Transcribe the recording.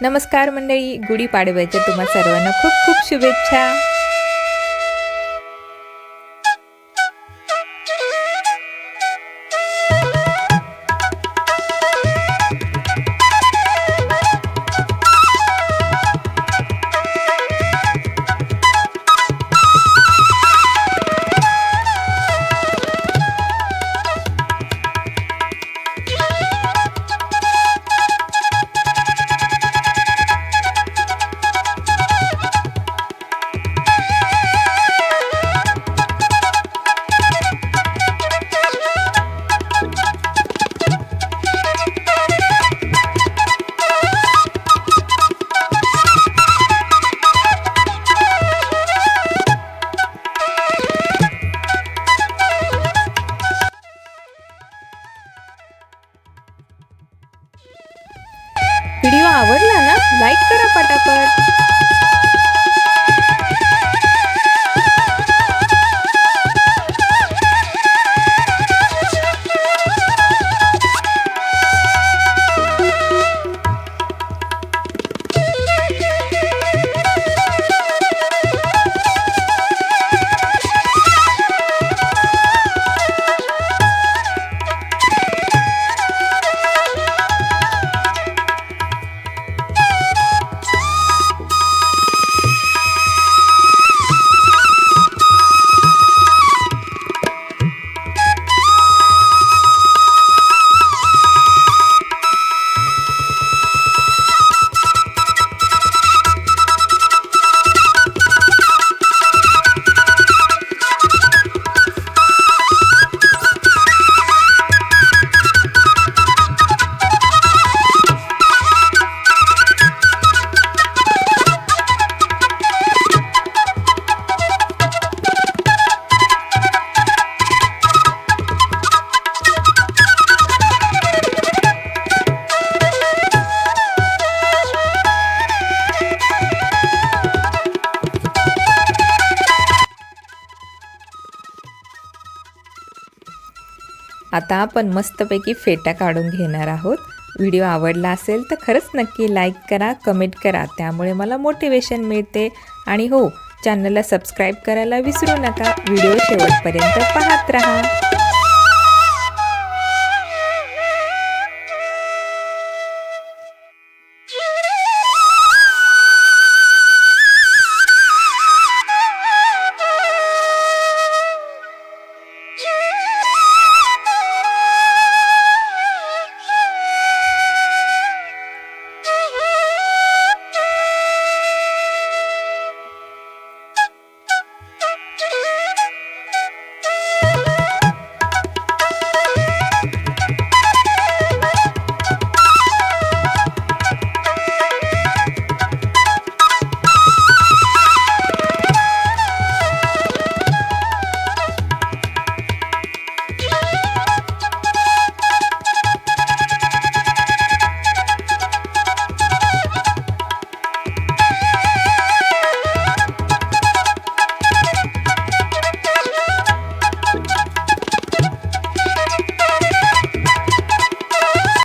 नमस्कार मंडळी, गुढीपाडव्याच्या तुम्हा सर्वांना खूप खूप शुभेच्छा। व्हिडिओ आवडला ना, लाईक करा पटापट। आता आपण मस्तपैकी फेटा काढून घेणार आहोत। व्हिडिओ आवडला असेल तर खरंच नक्की लाईक करा, कमेंट करा, त्यामुळे मला मोटिवेशन मिळते। आणि हो, चॅनलला सबस्क्राईब करायला विसरू नका। व्हिडिओ शेवटपर्यंत पाहत रहा।